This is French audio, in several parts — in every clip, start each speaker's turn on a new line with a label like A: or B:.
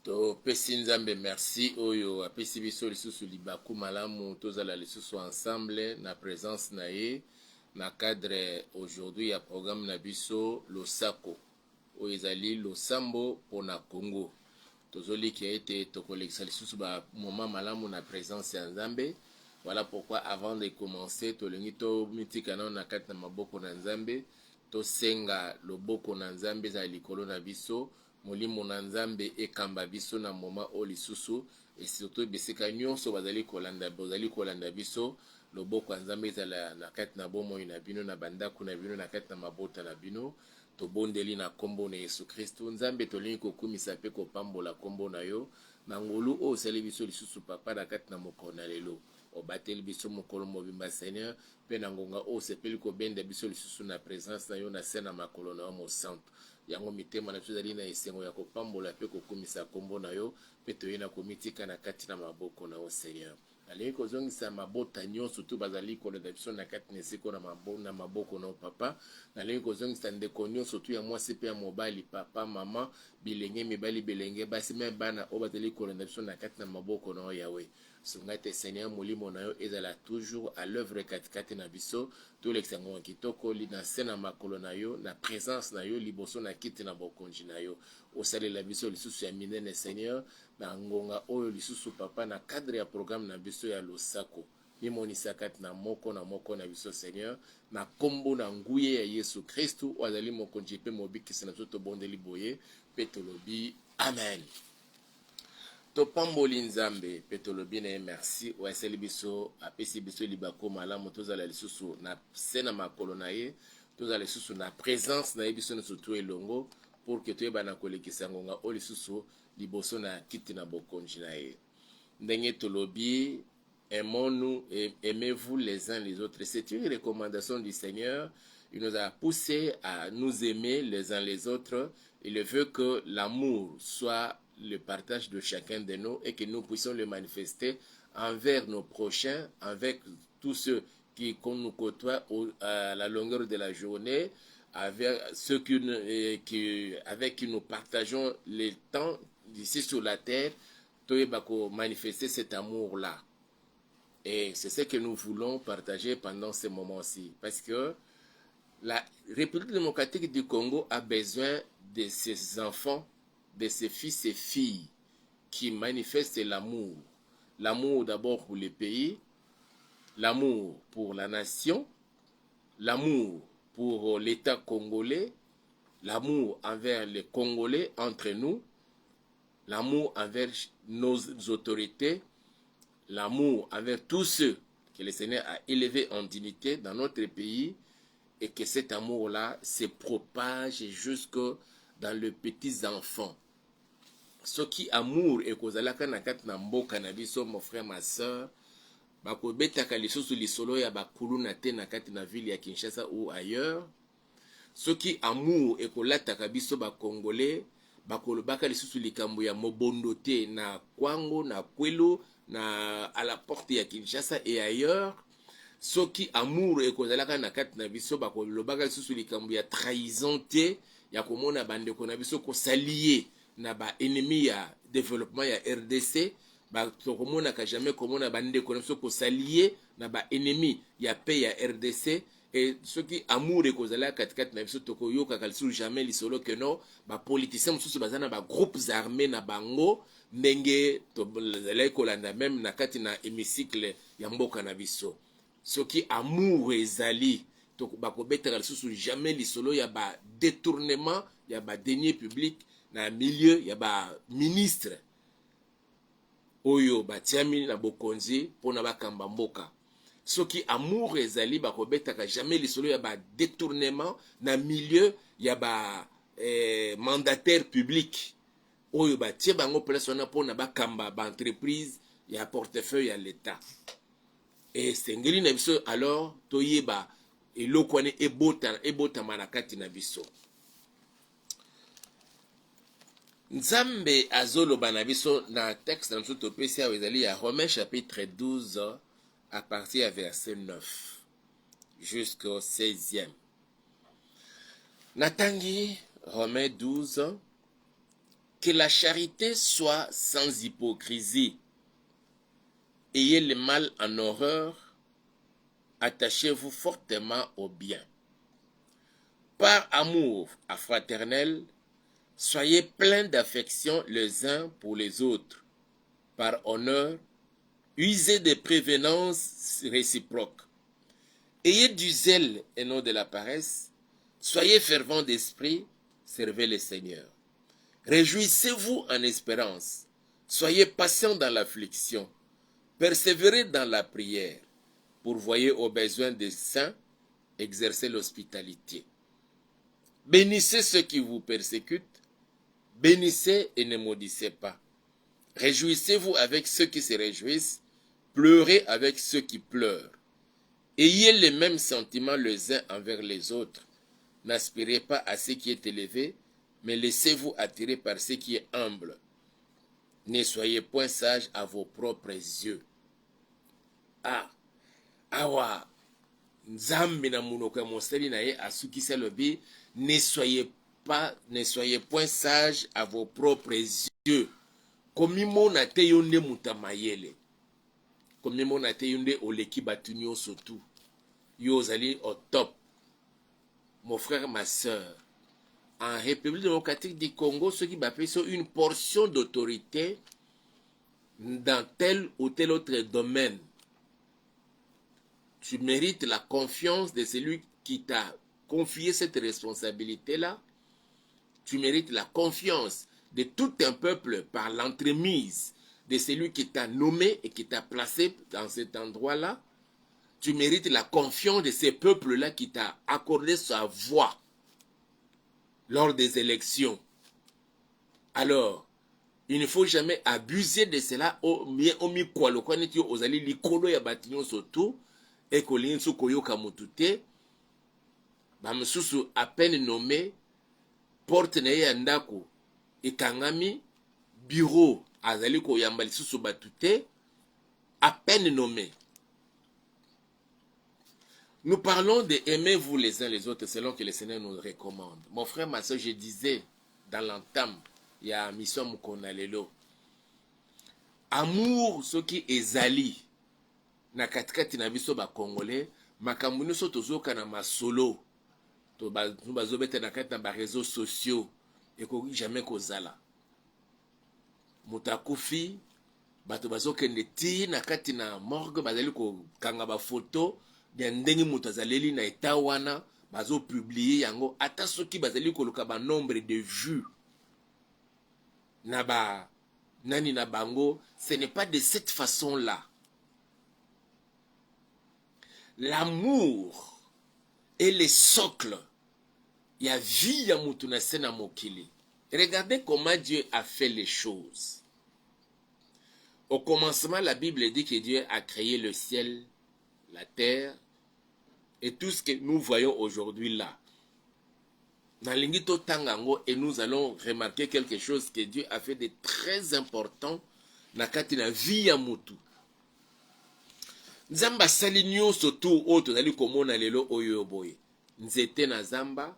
A: To pesi nzambe merci oyo apesi biso lisusu libaku malamu tozala lisusu ensemble na présence na ye na cadre aujourd'hui ya programme na biso losako oyo ezali losambo mpona Congo. Tozoliki ete tokolekisa lisusu ba moment malamu na présence ya nzambe. Voilà pourquoi avant de commencer tolingi to mitika na kati na maboko na nzambe tosenga loboko na nzambe za likolo na biso molimo na nzambe ekamba biso na moma o lisusu et surtout bisika nyonso bazali kolanda biso loboko ya nzambe ezala na kati na bomoi na bino na bandako na bino na kati na mabota na bino tobondeli na kombo na Yesu Kristo nzambe tolingi kokumisa mpe kopambola kombo na yo na ngolu oyo osali biso lisusu papa na kati na mokolo na lelo obateli biso mokolo mobimba Seigneur mpe na ngonga oyo osepeli kobenda biso lisusu na présence na yo na se na makolo na yo mosantu yango mitema na biso ezali na esengo ya kopambola mpe kokumisa kombo na yo mpe toye na komitika na kati na maboko na yo Seigneur alingi kozongisa mabota nyonso tu bazali kolanda biso na kati na esiko na maboko na yo papa nalingi kozongisa ndeko nyonso tu ya mwasi mpe ya mobali papa mama bilenge mibali bilenge basi me bana oyo bazali kolanda biso na kati na maboko na yo yawe sunga te Seigneur molimo na yo ezala toujours à l'œuvre katikati na biso tolekisa ngonga kitoko na se na makolo na yo na présence na yo liboso na kiti na bokonzi na yo osalela biso lisusu ya minene Seigneur na ngonga oyo lisusu papa na cadre ya programme na biso ya losako mimonisa kati na moko na biso Seigneur na kombo na nguye ya Yesu Kristu oyo azali mokonzi mpe mobikisi na biso tobondeli boye mpe tolobi amen. Topamboli nzambe mpe tolobi na ye merci oyo asali biso apesi biso libako malamu tozala lisusu na se na makolo na ye tozala lisusu na présence na ye biso nyonso tu elongo pour que toyebana kolekisa ngonga oyo lisusu liboso na kiti na bokonzi na ye ndenge tolobi aimons-nous et aimez-vous les uns les autres. C'est une recommandation du Seigneur. Il nous a poussé à nous aimer les uns les autres. Il veut que l'amour soit le partage de chacun de nous et que nous puissions le manifester envers nos prochains, avec tous ceux qu'on nous côtoie à la longueur de la journée, avec ceux avec qui nous partageons le temps ici sur la terre, manifester cet amour-là. Et c'est ce que nous voulons partager pendant ce moment-ci. Parce que la République démocratique du Congo a besoin de ses enfants, de ses fils et filles qui manifestent l'amour. L'amour d'abord pour le pays, l'amour pour la nation, l'amour pour l'État congolais, l'amour envers les Congolais entre nous, l'amour envers nos autorités, l'amour envers tous ceux que le Seigneur a élevés en dignité dans notre pays et que cet amour-là se propage jusque dans les petits-enfants. Ce qui amour et kozalaka na kati na mboka na biso mon frère ma sœur bakobetaka lisusu lisolo ya bakulu na te na kati na ville ya Kinshasa ou ailleurs. Ce qui amour et kolataka biso ba Congolais bakolobaka lisusu likambo ya mobondo te na Kwango na Kwelo na à la porte ya Kinshasa et ailleurs. Soki amour ekozalaka na kati na biso bakolobaka lisusu likambo ya trahison te ya komona bandeko na biso kosalie na ba ennemi ya développement ya RDC tokomonaka jamais komona bandeko na biso kosalie na ba ennemi ya paix ya RDC. Et soki amour ekozalaka katikati na biso tokoyokaka lisusu jamais lisolo que non bapoliticien mosusu baza na bagroupes armés na bango ndenge tozalaki kolanda même na kati na hémicycle ya mboka na biso. Soki amour ezali bakobetaka lisusu jamais lisolo ya ba détournement ya ba deniers publics na milieu ya ba ministre oyo batiami na bokonzi mpona bakamba mboka. Soki amour ezali bakobetaka jamais lisolo ya ba détournement na milieu ya ba mandataire public oyo batie bango place wana mpona bakamba ba entreprise ya portefeuille ya l'État. Et sengeli na biso alors toyeba eloko wana ebotama na kati na biso. Nzambe azoloba na biso na texte na biso topesi awa ezali ya Romains chapitre 12 à partir ya verset 9 jusqu'au 16e. Natangi Romains 12 que la charité soit sans hypocrisie. Ayez le mal en horreur, attachez-vous fortement au bien. Par amour fraternel, soyez pleins d'affection les uns pour les autres. Par honneur, usez de prévenance réciproque. Ayez du zèle et non de la paresse. Soyez fervents d'esprit, servez le Seigneur. Réjouissez-vous en espérance. Soyez patients dans l'affliction. Persévérez dans la prière. Pourvoyez aux besoins des saints. Exercez l'hospitalité. Bénissez ceux qui vous persécutent. Bénissez et ne maudissez pas. Réjouissez-vous avec ceux qui se réjouissent. Pleurez avec ceux qui pleurent. Ayez les mêmes sentiments les uns envers les autres. N'aspirez pas à ce qui est élevé, mais laissez-vous attirer par ce qui est humble. Ne soyez point sages à vos propres yeux. Ah, awa, nzambe na munoko ya mosali na ye asukisa lobi, ne soyez point sages à vos propres yeux. Komimona te yonde mutamayele. Komimona te yonde oleki batunyo surtout. Yo ozali au top. Mon frère, ma soeur, en République démocratique du Congo, ceux qui m'appellent sont une portion d'autorité dans tel ou tel autre domaine. Tu mérites la confiance de celui qui t'a confié cette responsabilité-là. Tu mérites la confiance de tout un peuple par l'entremise de celui qui t'a nommé et qui t'a placé dans cet endroit-là. Tu mérites la confiance de ces peuples-là qui t'a accordé sa voix lors des élections. Alors, il ne faut jamais abuser de cela. Et à peine nommé, porte na ye ndako ekangami, bureau azali ko yambali susu batute, à peine nommé. Nous parlons de aimez-vous les uns les autres selon que le Seigneur nous recommande. Mon frère, ma soeur, je disais dans l'entame, il y a mission Mukonalelo. Amour, ce qui est zali, na katikati na biso ba Congolais, makambo nyonso tozoka na masolo, to bazobeta na kati na ba réseaux sociaux, ekoki jamais kozala. Mutakufi, bato bazokende ti na kati na morgue, bazali ko kanga ba photo, ya ndenge moto azaleli na eta wana bazo publier yango ata soki bazali koluka ba nombre de vues na ba nani na bango. Ce n'est pas de cette façon là. L'amour est le socle ya vie ya mutu na sena mokili. Regardez comment Dieu a fait les choses. Au commencement, la Bible dit que Dieu a créé le ciel, la terre et tout ce que nous voyons aujourd'hui là. Et nous allons remarquer quelque chose que Dieu a fait de très important na kati na vie ya mutu. Nzamba sali nyonso tu oyo tozali komona lelo oyo boye. Nzete na zamba,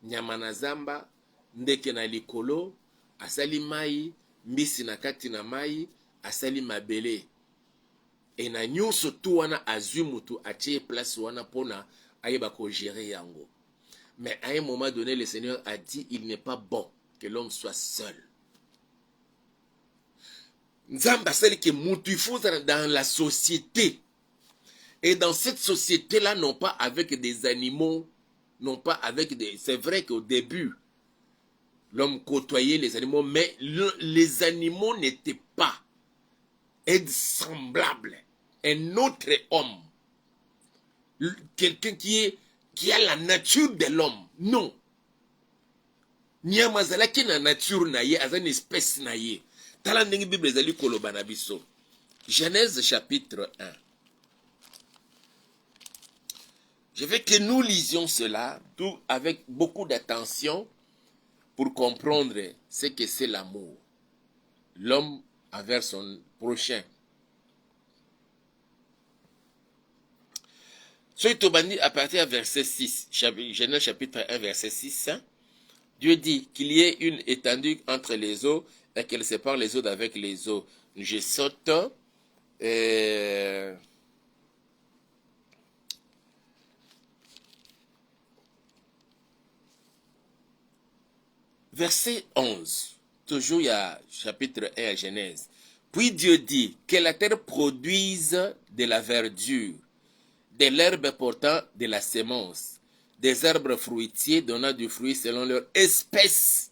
A: nyama na zamba, ndeke na likolo, asali mai, mbisi na kati na mai, asali mabele. Et na nyonso tu wana azwi mutu atie place wana pona ayeba ko gérer yango. Mais à un moment donné, le Seigneur a dit, il n'est pas bon que l'homme soit seul. Nzamba sali ke mutu, il faut dans la société. Et dans cette société-là, non pas avec des animaux, non pas avec des... C'est vrai qu'au début, l'homme côtoyait les animaux, mais les animaux n'étaient pas semblables. Un autre homme, quelqu'un qui a la nature de l'homme. Non. Nyamazala qui na nature na ye, as une espèce na ye. Tala ndenge Bible ezali koloba na biso. Genèse chapitre 1. Je veux que nous lisions cela tout avec beaucoup d'attention pour comprendre ce que c'est l'amour. L'homme envers son prochain. Soy Tobani à partir du verset 6, Genèse chapitre 1, verset 6. Dieu dit qu'il y ait une étendue entre les eaux et qu'elle sépare les eaux d'avec les eaux. Je saute. Verset 11. Toujours il y a chapitre 1 à Genèse. Puis Dieu dit que la terre produise de la verdure, de l'herbe portant de la sémence, des arbres fruitiers donnant du fruit selon leur espèce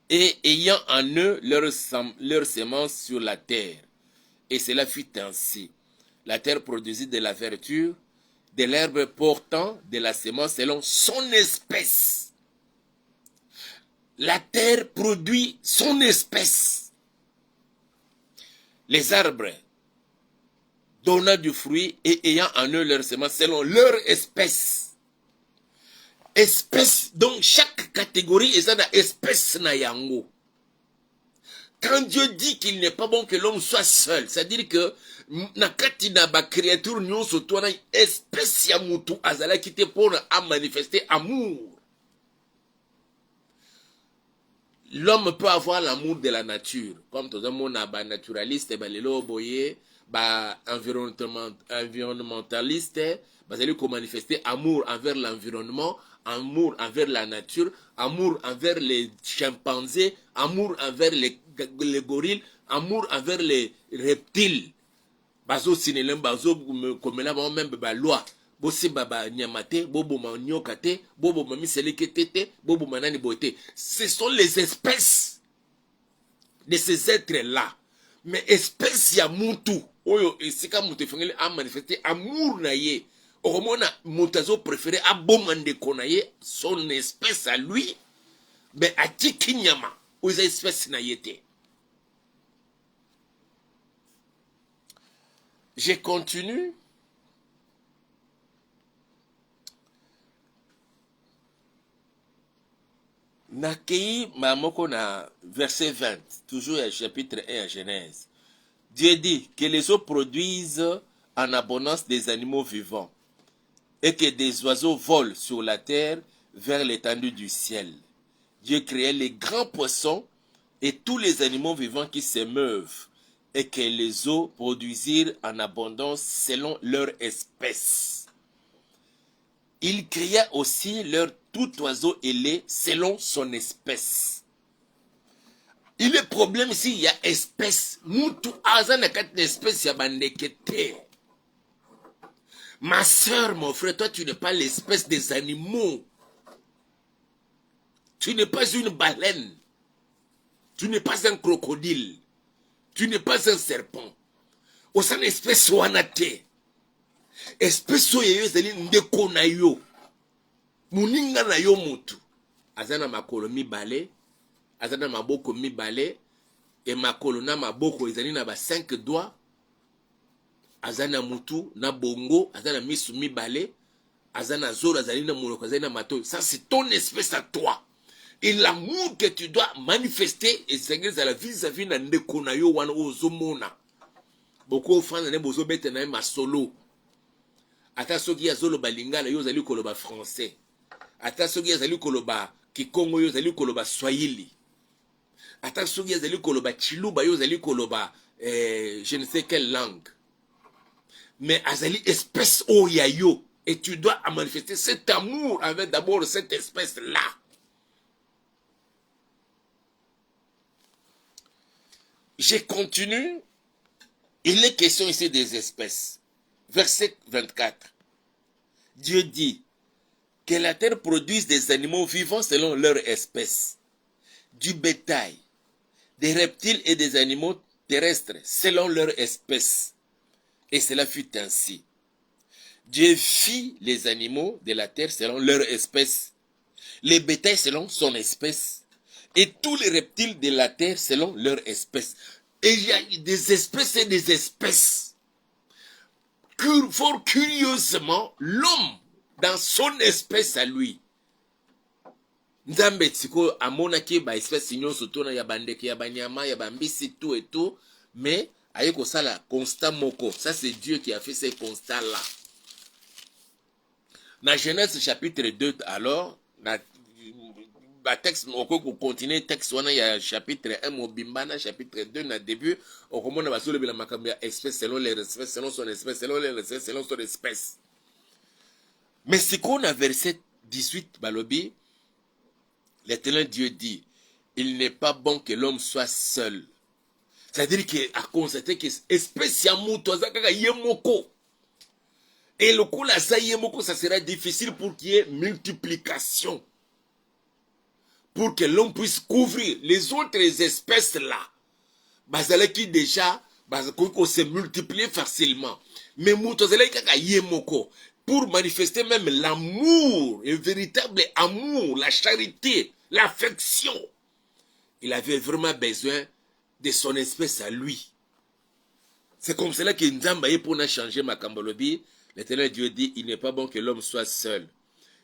A: et ayant en eux leur sémence sur la terre. Et cela fut ainsi. La terre produisit de la verdure, de l'herbe portant de la sémence selon son espèce. La terre produit son espèce. Les arbres donnant du fruit et ayant en eux leur semence selon leur espèce. Espèce, donc chaque catégorie est une espèce na yango. Quand Dieu dit qu'il n'est pas bon que l'homme soit seul, c'est-à-dire que nakati na ba créature nyonso to na espèce ya mutu azala qui te pour à manifester amour. L'homme peut avoir l'amour de la nature, comme tout le monde a naturaliste, lelo boye, environnementaliste, ils ont manifester amour envers l'environnement, amour envers la nature, amour envers les chimpanzés, amour envers les gorilles, amour envers les reptiles. Bazo sinelem bazo komela ba même ba loi. Bosi baba nyamate, bobo manyokate, bobo mamiselekete, bobo manani bote. Ce sont les espèces de ces êtres-là. Mais espèce ya mutu, oyo esika mutu fengele a manifester amour na ye. Oromona mutazo préféré a bomande konaye son espèce à lui, mais a tikinyama aux espèces na yete. Je continue. Nakei mamoko na verset 20, toujours chapitre 1 à Genèse. Dieu dit que les eaux produisent en abondance des animaux vivants et que des oiseaux volent sur la terre vers l'étendue du ciel. Dieu créait les grands poissons et tous les animaux vivants qui se meuvent et que les eaux produisirent en abondance selon leur espèce. Il créa aussi leur tout oiseau ailé selon son espèce. Il est problème ici, il y a espèce. Moutou azana kat espèce ya bandekete. Ma soeur, mon frère, toi tu n'es pas l'espèce des animaux. Tu n'es pas une baleine. Tu n'es pas un crocodile. Tu n'es pas un serpent. Osan espèce wanate. Espèce yo ezali ndeko na yo. Muninga na yo mutu. Azana makolo mibale. Azana maboko mibale. Et makolo na maboko ezali na ba 5 doigts. Azana mutu na bongo. Azana misu mibale. Azana zoro azali na monoko azali na mato. Ça c'est ton espèce à toi. Et l'amour que tu dois manifester et c'est à la vis-à-vis na ndeko na yo wana ozomona. Beaucoup fans na bozo bete na ma solo. Ata soki azolo balingala yo zali koloba français. Ata soki azali koloba kikongo yo zali koloba swahili. Ata soki azali koloba chiluba yo zali koloba je ne sais quelle langue. Mais azali espèce oya yo et tu dois manifester cet amour avec d'abord cette espèce là. Je continue. Il est question ici des espèces. Verset 24. Dieu dit que la terre produise des animaux vivants selon leur espèce, du bétail, des reptiles et des animaux terrestres selon leur espèce. Et cela fut ainsi. Dieu fit les animaux de la terre selon leur espèce, les bétails selon son espèce, et tous les reptiles de la terre selon leur espèce. Et il y a des espèces et des espèces. Fort curieusement, l'homme, dans son espèce à lui, Nzambe tiko amonaki ba espèce nyonso tona ya bandeke ya banyama ya bambisi tout et tout, mais aye ko sala constat moko. Ça c'est Dieu qui a fait ces constats là. Dans Genèse chapitre 2 alors, ba texte on continue texte wana ya chapitre 1 mobimbana chapitre 2 na début on commence à basolo la makambo ya espèce selon les espèces selon son espèce selon les espèces selon son espèce. Mais ce qu'on a verset 18 balobi, l'Éternel Dieu dit, il n'est pas bon que l'homme soit seul. C'est-à-dire qu'il a constaté que espèce ya mutu azaka yemoko. Et le coup là ça yemoko ça sera difficile pour qu'il y ait multiplication. Pour que l'homme puisse couvrir les autres espèces là. Bazale qui déjà qu'on se multiplie facilement. Mais mutu azaka yemoko. Pour manifester même l'amour, un véritable amour, la charité, l'affection. Il avait vraiment besoin de son espèce à lui. C'est comme cela que Nzamba est pour changer ma kambolobi. L'Éternel Dieu dit, il n'est pas bon que l'homme soit seul.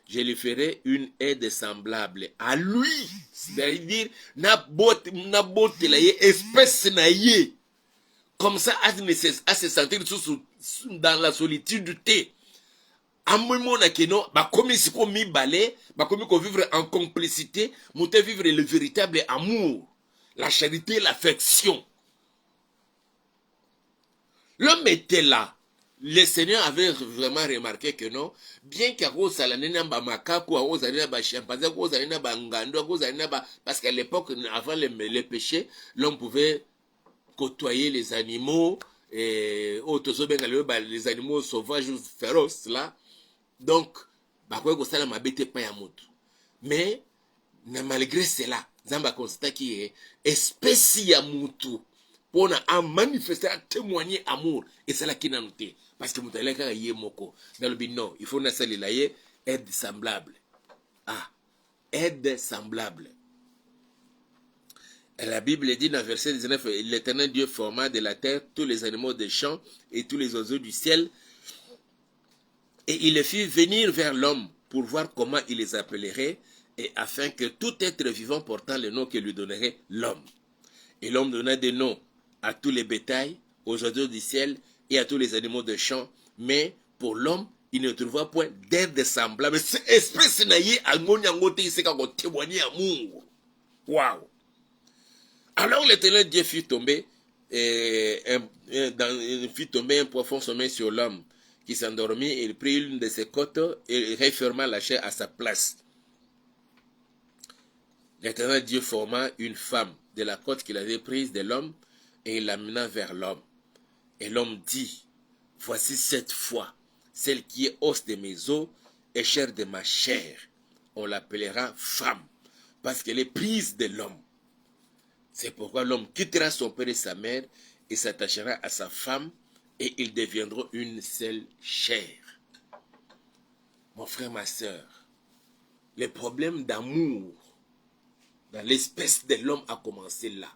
A: Je lui ferai une aide semblable à lui. C'est-à-dire, na bote la espèce na ye. Comme ça, à se sentir dans la solitude. Comme vivre en complicité, vivre le véritable amour, la charité, l'affection. L'homme était là. Le Seigneur avait vraiment remarqué que non, bien qu'à cause parce qu'à l'époque, avant les péchés, l'homme pouvait côtoyer les animaux, et les animaux sauvages ou féroces là. Donc, mais malgré cela, Zamba constate qu'il est espèce ya mutu pour manifester, témoigner amour. Et c'est là qui n'a noté. Parce que mutaleka yé moko. Dans le but, non, il faut nassali la yé aide semblable. Ah, aide semblable. Et la Bible dit dans verset 19, l'Éternel Dieu forma de la terre tous les animaux des champs et tous les oiseaux du ciel. Et il les fit venir vers l'homme pour voir comment il les appellerait, et afin que tout être vivant portant le nom que lui donnerait l'homme. Et l'homme donna des noms à tous les bétails, aux oiseaux du ciel et à tous les animaux de champ. Mais pour l'homme, il ne trouva point d'aide semblable. C'est espèce naïe à ngonyangote ici quand on témoigne amour. Waouh! Alors l'Éternel Dieu fit tomber un profond sommeil sur l'homme qui s'endormit. Il prit l'une de ses côtes et referma la chair à sa place. L'Éternel Dieu forma une femme de la côte qu'il avait prise de l'homme et il l'amena vers l'homme. Et l'homme dit, voici cette fois, celle qui est os de mes os et chair de ma chair. On l'appellera femme, parce qu'elle est prise de l'homme. C'est pourquoi l'homme quittera son père et sa mère et s'attachera à sa femme et ils deviendront une seule chair. Mon frère, ma soeur, le problème d'amour dans l'espèce de l'homme a commencé là.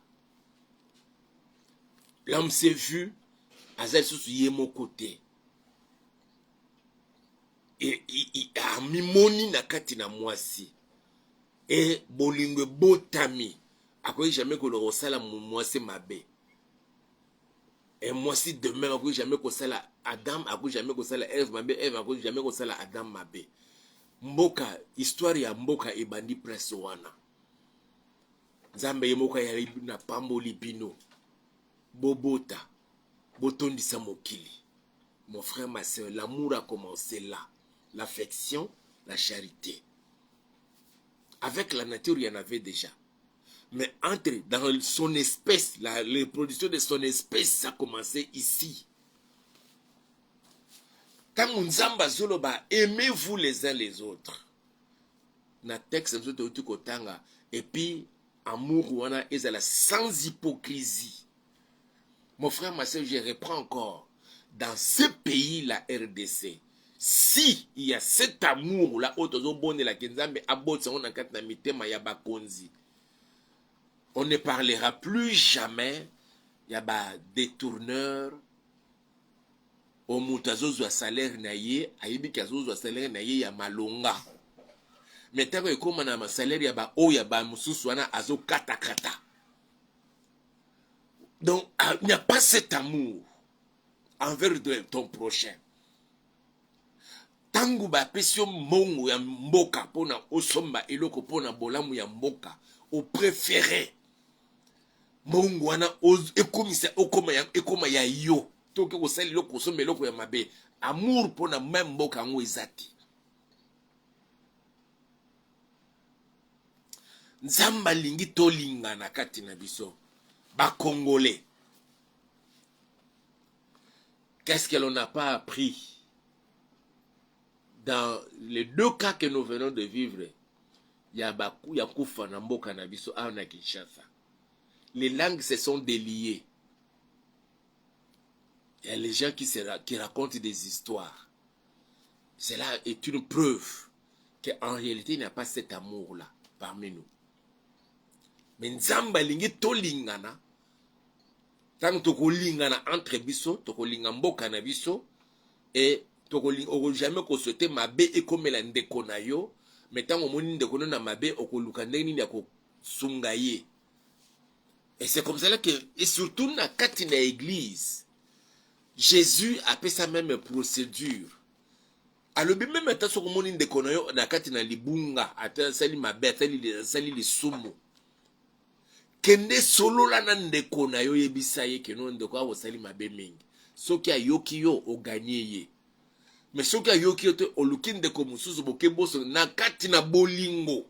A: L'homme s'est vu à mon côté. Et il a mis moni na kati na mwasi. Et bolingwe botami. Akoyi jamais que le rosala mwasi mabe. Et mwasi de même akoyi jamais que sala Adam, akoyi jamais que sala Ève mabe, Ève akoyi jamais que sala Adam mabe. Mboka, histoire ya mboka ebandi presse wana. Nzambe yemoka ya na pamboli bino. Bobota. Botondisa mokili. Mon frère, ma soeur, l'amour a commencé là. L'affection, la charité. Avec la nature, il y en avait déjà. Mais dans son espèce, la reproduction de son espèce, ça a commencé ici. Quand Nzamba Zoloba, aimez-vous les uns les autres. Na texte, et puis, amour, wana, sans hypocrisie. Mon frère, ma soeur, je reprends encore. Dans ce pays, la RDC, si il y a cet amour là, on ne parlera plus jamais. Il y a des tourneurs. Au mutazozo salaire naye, aibikazozo salaire naye ya malonga. Mais tant que comme on a salaire ya ba o ya ba mususu wana azo kata kata. Donc il n'y a pas cet amour envers ton prochain. Tant tangu ba pesio mongo ya mboka pona osomba eloko pona bolamu ya mboka o préféré mongo wana ekomisa ekoma ya yo toke ko sali eloko osomba eloko ya mabe amour pona même mboka ngo ezati nzamba lingi tolingana kati na biso ba congolais. Qu'est-ce que l'on n'a pas appris dans les deux cas que nous venons de vivre? Il y a Bakou, il y a Koufa, Namboka, Nabiso, Ana Kinshasa. Les langues se sont déliées. Il y a les gens qui racontent des histoires. Cela est une preuve qu'en réalité, il n'y a pas cet amour-là parmi nous. Mais Nzamba lingi tolingana. Tant que lingana entre biso, toko lingamboka na biso, et toko jamais ko souhaiter mabe et comme la ndeko na yo, mais tant que ndeko na mabe okoluka ndeni ya ko sungaye. Et c'est comme ça que, et surtout na kati na église, Jésus a fait sa même procédure. Alors même ata soko moni ndeko na yo na kati na libunga, ata sali mabe, sali li sumu. Kende solo la na ndeko na yo yebisa ye ke no ndeko awo sali mabe mingi. Soki ayoki yo o gagné ye. Mais soki ayoki yo te oluki ndeko mususu boke boso na kati na bolingo.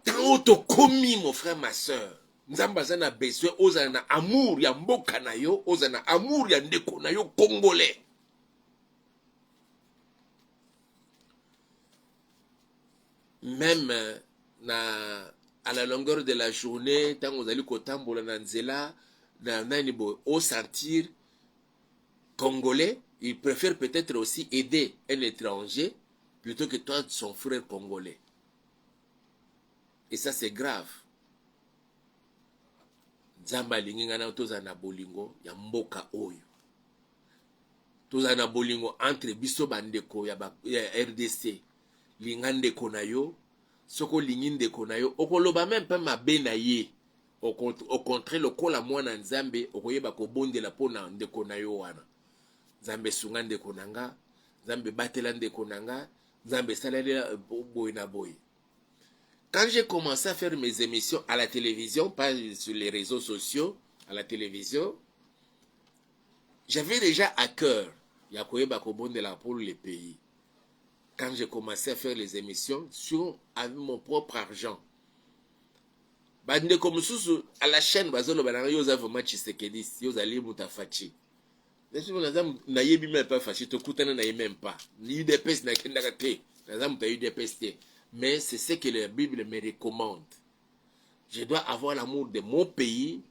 A: Tant to komi mon frère ma soeur. Nzamba za na besoin ozana na amour ya mboka na yo, ozana amour ya ndeko na yo congolais. Même à la longueur de la journée, tant que vous allez kotambola na nzela, au sentir congolais, il préfère peut-être aussi aider un étranger plutôt que toi, son frère congolais. Et ça, c'est grave. Nzamba lingingana tozana bolingo ya mboka oyo. Tozana bolingo entre biso bandeko ya RDC. Lingande konayo, soko linginde konayo, okoloba même pas mabe na ye. Au contraire, le kola mwana nzambe, okoyeba ko bonde la pona ndeko nayo wana. Nzambe sunga ndeko nanga, nzambe batela ndeko nanga, nzambe salela boy na boy. Quand j'ai commencé à faire mes émissions à la télévision, pas sur les réseaux sociaux, à la télévision, j'avais déjà à cœur, yakoyeba ko bonde la pour les pays. Quand j'ai commencé à faire les émissions avec mon propre argent. Bande comme sous à la chaîne bazolo banana yoza vraiment Tshisekedi yoza li mutafachi. N'est-ce pas na yebi même pas fachi to kutana na même pas. Ni UDPS na kendaka te. Nazam ta UDPS te. Mais c'est ce que la Bible me recommande. Je dois avoir l'amour de mon pays.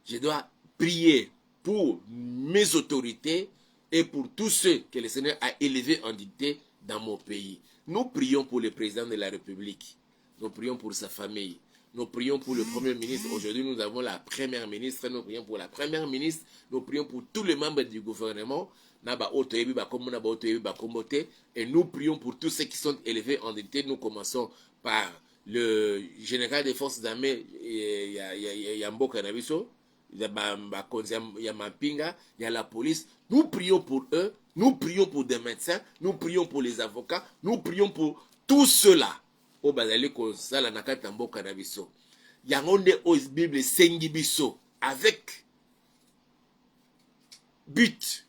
A: Je dois prier pour mes autorités et pour tous ceux que le Seigneur a élevés en dignité dans mon pays. Nous prions pour le président de la République. Nous prions pour sa famille. Nous prions pour le Premier ministre. Aujourd'hui, nous avons la Première ministre. Nous prions pour la Première ministre. Nous prions pour tous les membres du gouvernement. Et nous prions pour tous ceux qui sont élevés en dignité. Nous commençons par le général des forces armées, Yambo Kanabiso. Il y a Mapinga, il y a la police. Nous prions pour eux, nous prions pour des médecins, nous prions pour les avocats, nous prions pour tout cela. Au bazali ko sala nakata mboka na biso. Yangonde o Bible sengi biso avec but.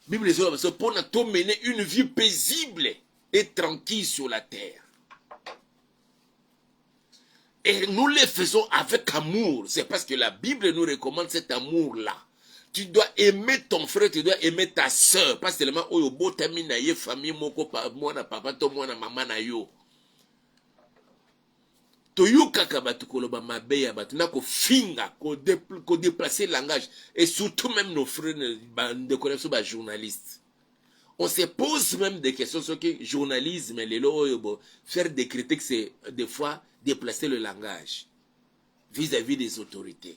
A: Bible zo biso pour nous mener une vie paisible et tranquille sur la terre. Et nous le faisons avec amour. C'est parce que la Bible nous recommande cet amour-là. Tu dois aimer ton frère, tu dois aimer ta soeur. Pas seulement oyo botami na ye famille moko mwana papa to mwana mama na yo. Toyuka kabatu koloba mabe ya batu na ko finga ko déplacer langage et surtout même nos frères de connaissance ba journalistes. On se pose même des questions sur le journalisme, faire des critiques, c'est des fois déplacer le langage vis-à-vis des autorités.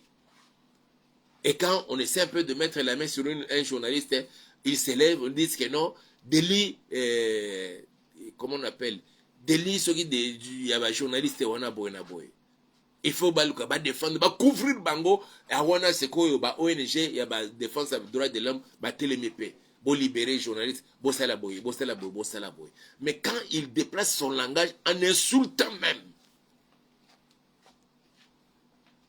A: Et quand on essaie un peu de mettre la main sur un journaliste, il s'élève, on dit que non, délit, comment on appelle, délit, ce qui y a un journaliste, on a boy. Il faut défendre, couvrir bango. Et on c'est quoi, ONG, il y a défense des droits de l'homme, télémépé. Pour libérer les journalistes, boy. Mais quand il déplace son langage en insultant même,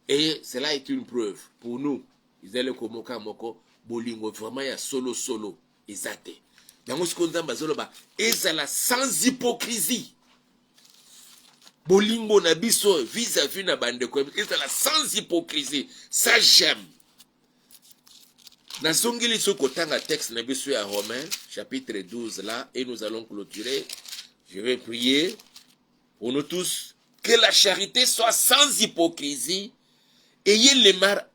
A: et cela est une preuve pour nous, ils allaient comme Moko, Bolingo, vraiment, il y a solo, exacté. Dans ce qu'on dit, sans hypocrisie. Bolingo na biso vis-à-vis na bandeko, sans hypocrisie. Ça j'aime. Na songeli sokotanga texte na biso ya Romains chapitre 12 là, et nous allons clôturer. Je vais prier pour nous tous que la charité soit sans hypocrisie. Ayez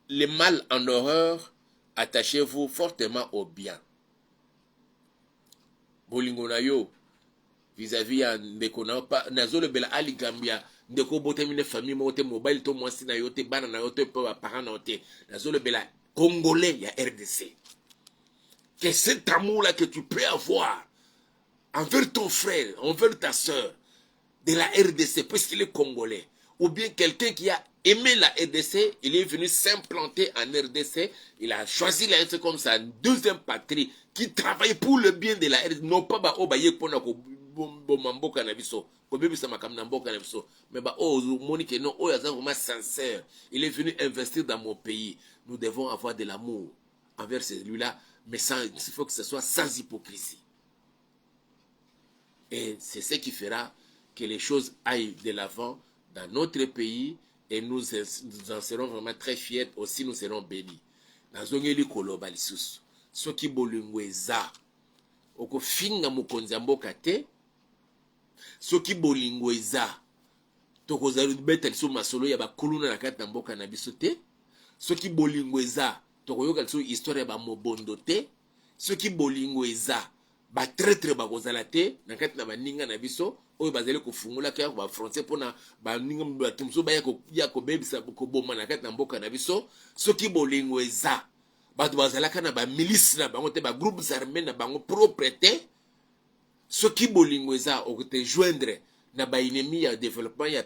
A: le mal en horreur, attachez-vous fortement au bien. Bolingo na yo vis-à-vis ya ndeko na pa nazolo bela ali gambia ndeko bote mine famille mote mobile to mwasi na yote bana na yote pa parents na yote nazolo bela congolais ya RDC. Que cet amour là que tu peux avoir envers ton frère, envers ta soeur de la RDC parce qu'il est congolais, ou bien quelqu'un qui a aimé la RDC, il est venu s'implanter en RDC, il a choisi la RDC comme sa deuxième patrie, qui travaille pour le bien de la RDC, non pas ba o ba yek pona ko bomamboka na biso, ko bebisa makam na mboka na biso, mais ba o monique non o yaza vraiment sincère, il est venu investir dans mon pays. Nous devons avoir de l'amour envers celui-là, mais il faut que ce soit sans hypocrisie. Et c'est ce qui fera que les choses aillent de l'avant dans notre pays et nous en serons vraiment très fiers. Aussi, nous serons bénis. Dans zongeli koloba lisusu soki bolingo eza okofinga mokonzi mboka te, soki bolingo eza tokozali beta liso masolo ya bakuluna na kati na mboka na biso te, soki bolingo eza tokoyoka liso histoire ya bamobondo te, soki bolingo eza batraitre bakozala te na kati na baninga na biso oyo bazali kofungula kaka ba français pona baninga batumso ya kobebisa koboma na kati na mboka na biso, soki bolingo eza bato bazalaka na bamilice na bango te, bagroupes armés na bango propre te, soki bolingo eza okote joindre na baennemi ya développement ya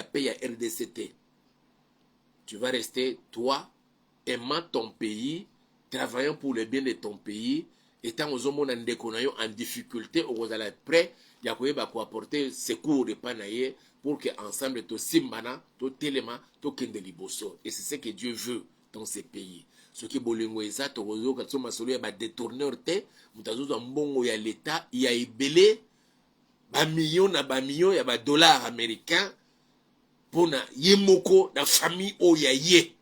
A: paix ya RDC te, tu vas rester toi aimant ton pays, travaillant pour le bien de ton pays. Étant aux hommes en difficulté, aux prêts, il y a quoi apporter secours de panaye pour que ensemble to simbana, to telema, to kendeliboso. Et c'est ce que Dieu veut dans ces pays. Ce qui bolingo eza to rozo katso masolo ya ba détourneur te, mutazo za mbongo ya l'état, il y a ebelé ba millions ya ba dollars américains pour na yemoko na famille o ya ye.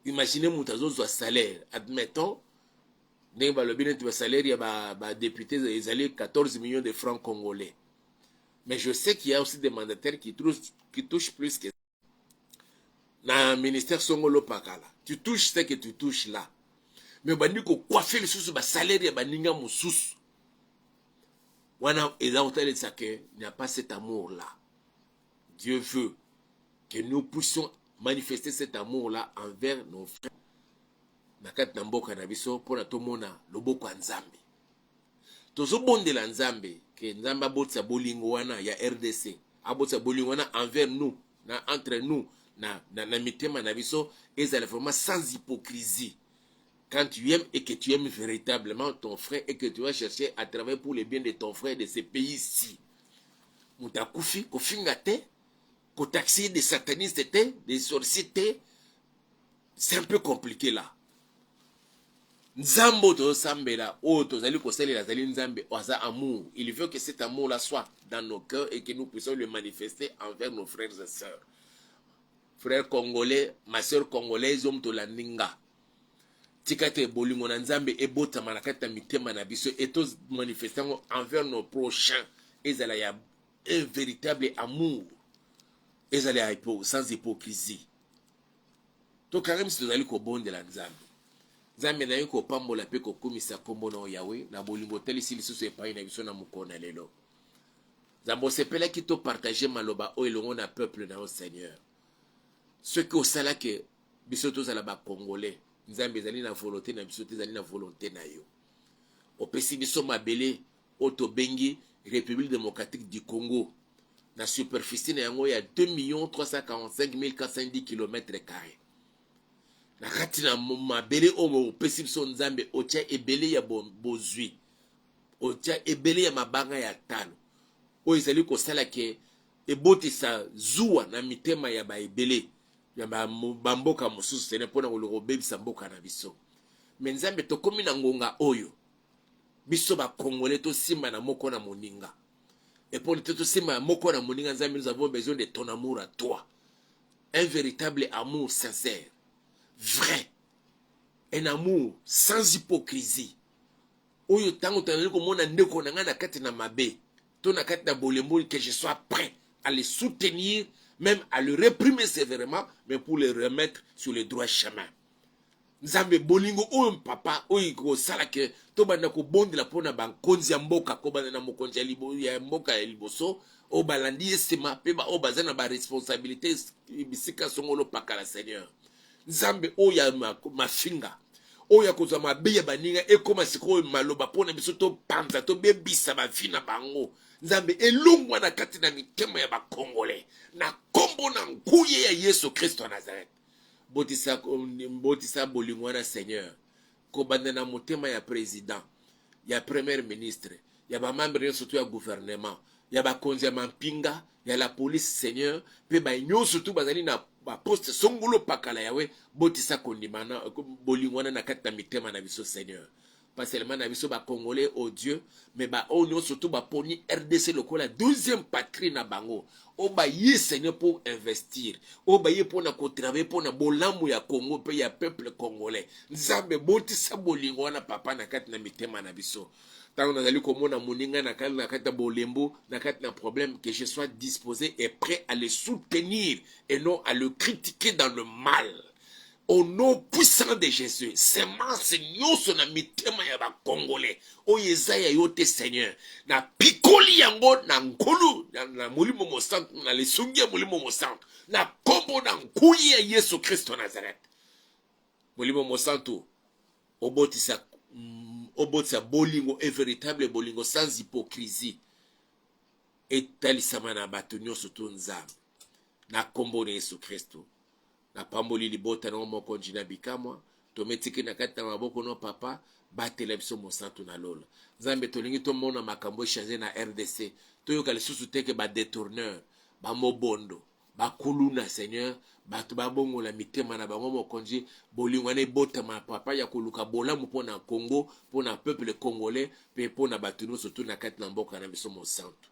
A: Imaginez mutazo za salaire, admettons le salaire, il y a député, ils allaient 14 millions de francs congolais. Mais je sais qu'il y a aussi des mandataires qui touchent plus que ça. Dans le ministère Songolo Pakala, tu touches ce que tu touches là. Mais il faut coiffer le sous salaire, il y a baninga moussous. Il n'y a pas cet amour-là. Dieu veut que nous puissions manifester cet amour-là envers nos frères. Nakati na mboka na biso pona tomona loboko ya Nzambe. Tozobondela Nzambe ke Nzambe abotisa bolingo wana ya RDC, abotisa bolingo wana envers nous, entre nous, na mitema na biso, ezala vraiment sans hypocrisie. Quand tu aimes et que tu aimes véritablement ton frère et que tu vas chercher à travailler pour le bien de ton frère de ce pays-ci. Mutakufi, kofinga te, kotaxi des satanistes te, des sorciers te, c'est un peu compliqué là. Nzambo to sambela o to zali ko salela zali nzambe oza amour. Il veut que cet amour là soit dans nos cœurs et que nous puissions le manifester envers nos frères et sœurs. Frères congolais, ma sœur congolaise om to landinga. Tikate bolingo na nzambe ebota manakata mitema na biso et tous manifestons envers nos prochains. Ezala ya un véritable amour. Ezala sans hypocrisie. To karem si tozali ko bonde la nzambe. Nzambe na yo ko pambola pe ko komisa kombo na Yahweh na bolingo telisi lisusu epai na biso na mokona lelo. Nzambe sepela ki to partager maloba o elongo na peuple na o Seigneur. Ce que osala ke biso tozala ba congolais, nzambe ezali na volonté na biso ezali na volonté na yo. Opesi biso mabele o to bengi République démocratique du Congo. La superficie na yango ya 2 345 410 km². Na kati na mabele oyo opesi biso nzambe otia ebele ya bozwi. Otia ebele ya mabanga ya talo. Oyo ezali kosala ke ebotisa zuwa na mitema ya baebele ya bamboka mosusu sene mpona kolobebisa mboka na biso. Me nzambe tokomi na ngonga oyo biso bakongole tosimba na moko na moninga. Et pour tout simba moko na moninga nzambe, nous avons besoin de ton amour à toi. Un véritable amour sincère, vrai. Un amour sans hypocrisie. Oyo tango tanali ko mona ndeko na nga na kati na mabe. To na kati na bolembo que je sois prêt à le soutenir, même à le réprimer sévèrement, mais pour le remettre sur le droit chemin. Nzambe bolingo oyo papa oyo ko sala ke to banda ko bondela pona bankonzi ya mboka ko banda na mokonzi ya mboka ya liboso o balandi esema pe ba o bazana ba responsabilité bisika songolo pakala Seigneur. Nzambe oyo mafinga oyo kozwa mabe ya baninga ekoma sikoyo maloba pona biso to panza to bebisa ba vina bango. Nzambe elungwa na kati na mitema ya bakongole na kombo na nkuye ya Yesu Kristo wa Nazareth. Botisa bolingwana Seigneur. Kobanda na motema ya président, ya premier ministre, ya ba membre surtout ya gouvernement, ya ba konzi ya mampinga, ya la police Seigneur, pe ba nyo surtout bazali na ba poste songolo pakala yawe, botisa kondimana bolingwana na kati na mitema na biso Seigneur. Pas seulement na biso ba congolais au Dieu, mais ba onyo surtout ba poni RDC lokola deuxième patrie na bango. O ba ye Seigneur pour investir. O ba ye pour na ko travailler pour na bolamu ya Congo pe ya peuple congolais. Nzambe botisa bolingo na papa na kati na mitema na biso. Tant nazali komona moninga na kati bolembo na kati na problème, que je sois disposé et prêt à le soutenir et non à le critiquer dans le mal. Au nom puissant de Jésus, semence nyonso na mitema ya ba Congolais, o yezaya yote Seigneur, na pikoli yango na nkolu na mulimo mosantu na lesungi ya mulimo mosantu, na kombo na nkuyi ya Yesu Kristo Nazareth. Mulimo mosantu obotisa bolingo, un véritable bolingo sans hypocrisie. Etalisama na bato nyonso to nzambe na kombo na Yesu Kristo. Na pamboli libota na moko njina bikamwa tometiki na kati na maboko no papa batela biso mosantu na lola. Nzambe tolingi tomona makambo changer na RDC toyoka lisusu teke ba détourneur ba mobondo ba kuluna Seigneur bato babongo la mitema na bango mokonzi bolingo na bota ma papa ya koluka bolamu pona Congo pona peuple congolais pe pona bato nyonso to na kati na mboka na biso mosantu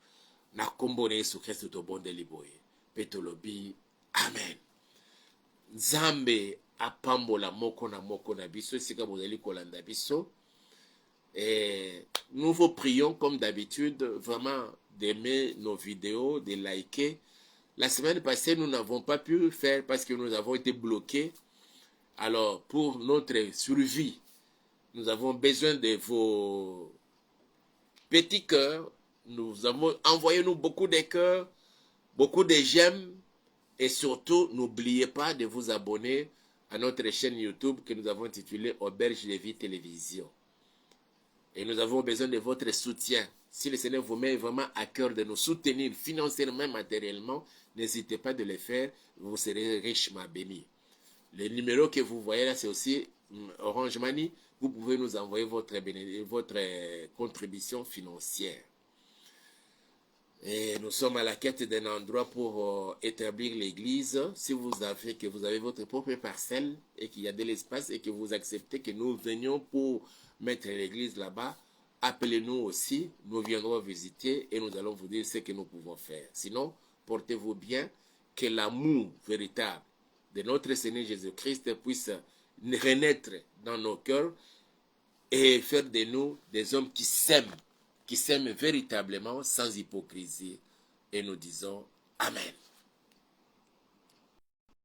A: na kombo na Yesu Kristo to bonde liboye pe tolobi amen. Nzambe apambola moko na biso esika bozali kolanda biso. Et nous vous prions comme d'habitude vraiment d'aimer nos vidéos, de liker. La semaine passée, nous n'avons pas pu faire parce que nous avons été bloqués. Alors, pour notre survie, nous avons besoin de vos petits cœurs. Nous avons envoyé nous beaucoup de cœurs, beaucoup de j'aime. Et surtout, n'oubliez pas de vous abonner à notre chaîne YouTube que nous avons intitulée Auberge de Vie Télévision. Et nous avons besoin de votre soutien. Si le Seigneur vous met vraiment à cœur de nous soutenir financièrement, matériellement, n'hésitez pas de le faire. Vous serez richement bénis. Le numéro que vous voyez là, c'est aussi Orange Money. Vous pouvez nous envoyer votre contribution financière. Et nous sommes à la quête d'un endroit pour établir l'église. Si vous avez votre propre parcelle et qu'il y a de l'espace et que vous acceptez que nous venions pour mettre l'église là-bas, appelez-nous aussi. Nous viendrons visiter et nous allons vous dire ce que nous pouvons faire. Sinon, portez-vous bien, que l'amour véritable de notre Seigneur Jésus-Christ puisse renaître dans nos cœurs et faire de nous des hommes qui s'aiment véritablement sans hypocrisie. Et nous disons Amen.